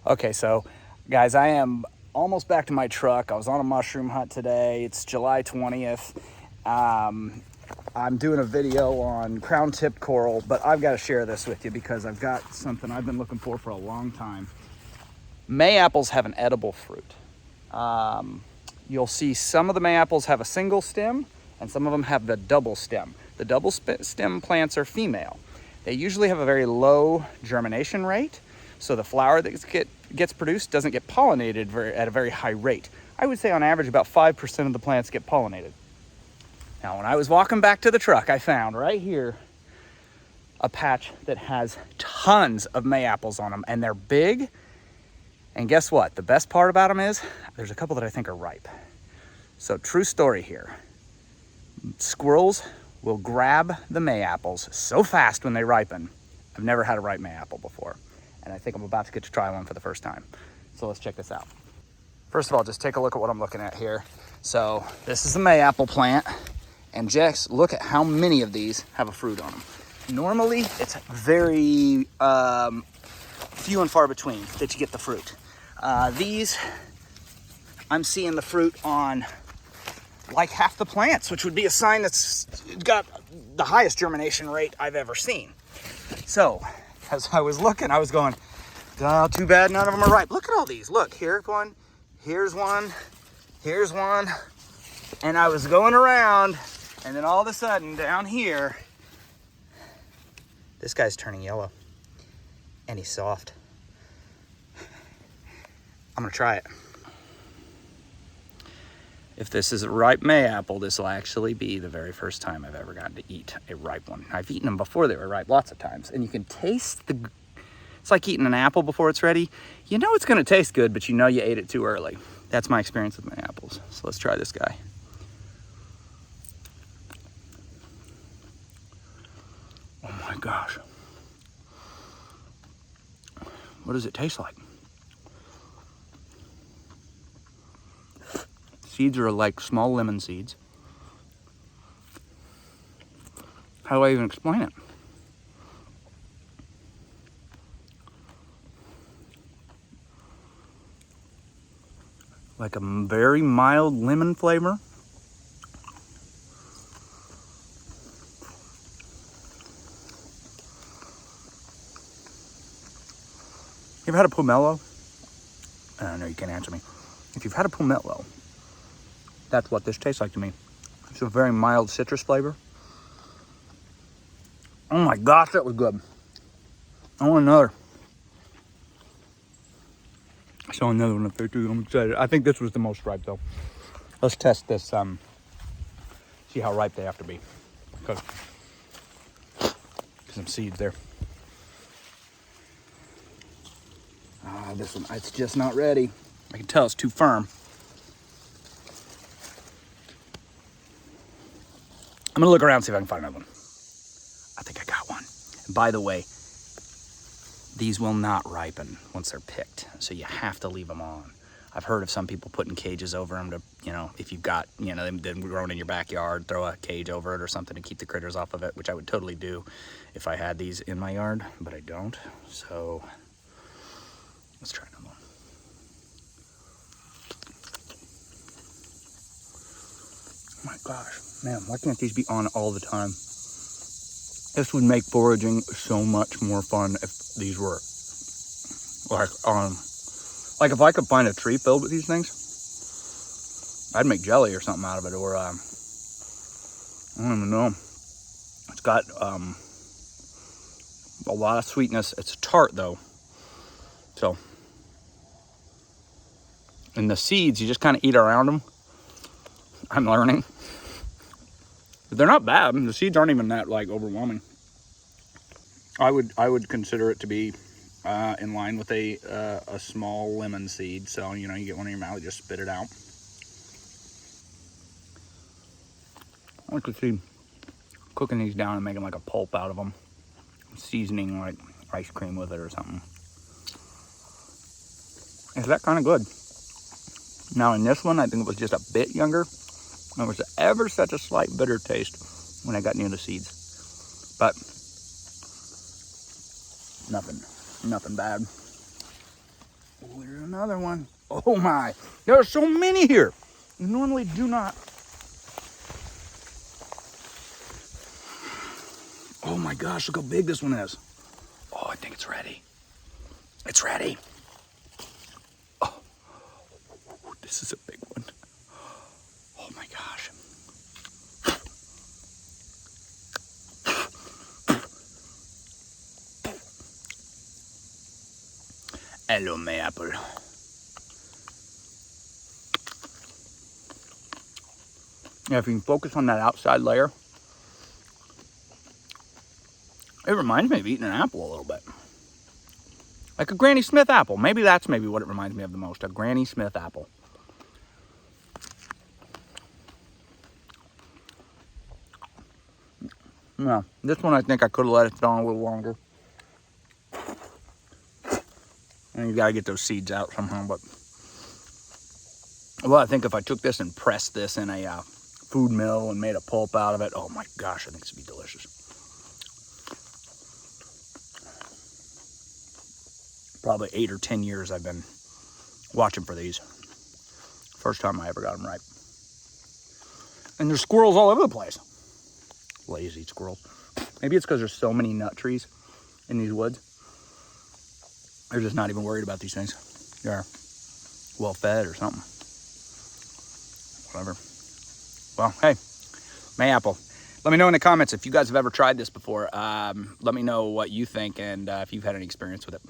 Okay, so guys, I am almost back to my truck. I was on a mushroom hunt today. It's July 20th. I'm doing a video on crown-tipped coral, but I've got to share this with you because I've got something I've been looking for a long time. Mayapples have an edible fruit. You'll see some of the mayapples have a single stem, and some of them have the double stem. The double stem plants are female. They usually have a very low germination rate, so the flower that gets produced doesn't get pollinated at a very high rate. I would say on average about 5% of the plants get pollinated. Now, when I was walking back to the truck, I found right here a patch that has tons of mayapples on them, and they're big. And guess what? The best part about them is there's a couple that I think are ripe. So true story here. Squirrels will grab the mayapples so fast when they ripen. I've never had a ripe mayapple before, and I think I'm about to get to try one for the first time. So let's check this out. First of all, just take a look at what I'm looking at here. So this is a mayapple plant, and just look at how many of these have a fruit on them. Normally, it's very few and far between that you get the fruit. These, I'm seeing the fruit on like half the plants, which would be a sign that's got the highest germination rate I've ever seen. So, as I was looking, I was going, oh, too bad none of them are ripe. Look at all these. Look, here's one, here's one, here's one. And I was going around, and then all of a sudden, down here, this guy's turning yellow, and he's soft. I'm gonna try it. If this is a ripe mayapple, this will actually be the very first time I've ever gotten to eat a ripe one. I've eaten them before they were ripe lots of times, and you can taste it's like eating an apple before it's ready. You know it's gonna taste good, but you know you ate it too early. That's my experience with mayapples. So let's try this guy. Oh my gosh. What does it taste like? Seeds are like small lemon seeds. How do I even explain it? Like a very mild lemon flavor. You ever had a pomelo? I know you can't answer me. If you've had a pomelo, that's what this tastes like to me. It's a very mild citrus flavor. Oh my gosh, that was good. I want another. I saw another one up there too. I'm excited. I think this was the most ripe though. Let's test this, see how ripe they have to be. Because some seeds there. This one, it's just not ready. I can tell it's too firm. I'm gonna look around and see if I can find another one. I think I got one. And by the way, these will not ripen once they're picked, so you have to leave them on. I've heard of some people putting cages over them to, if you've got, them growing in your backyard, throw a cage over it or something to keep the critters off of it, which I would totally do if I had these in my yard, but I don't. So let's try another one. Oh my gosh, man, why can't these be on all the time? This would make foraging so much more fun if these were like if I could find a tree filled with these things, I'd make jelly or something out of it, or I don't even know. It's got a lot of sweetness. It's tart though, so. And the seeds, you just kind of eat around them. I'm learning. But they're not bad. The seeds aren't even that overwhelming. I would consider it to be in line with a small lemon seed. So you get one in your mouth, you just spit it out. I could see cooking these down and making like a pulp out of them, seasoning like ice cream with it or something. Is that kind of good? Now in this one, I think it was just a bit younger. There was ever such a slight bitter taste when I got near the seeds, but nothing bad. Oh, there's another one. Oh my, there are so many here. You normally do not. Oh my gosh, look how big this one is. Oh, I think it's ready. It's ready. Oh, this is a big one. Oh my gosh. Hello, Mayapple. Yeah, if you can focus on that outside layer, it reminds me of eating an apple a little bit. Like a Granny Smith apple. Maybe that's what it reminds me of the most. A Granny Smith apple. Yeah, this one I think I could have let it sit on a little longer. And you gotta get those seeds out somehow, but... Well, I think if I took this and pressed this in a food mill and made a pulp out of it, oh my gosh, I think this would be delicious. Probably 8 or 10 years I've been watching for these. First time I ever got them right. And there's squirrels all over the place. Lazy squirrels. Maybe it's because there's so many nut trees in these woods. They're just not even worried about these things. They're well fed or something. Whatever. Well, hey, Mayapple. Let me know in the comments if you guys have ever tried this before. Let me know what you think and if you've had any experience with it.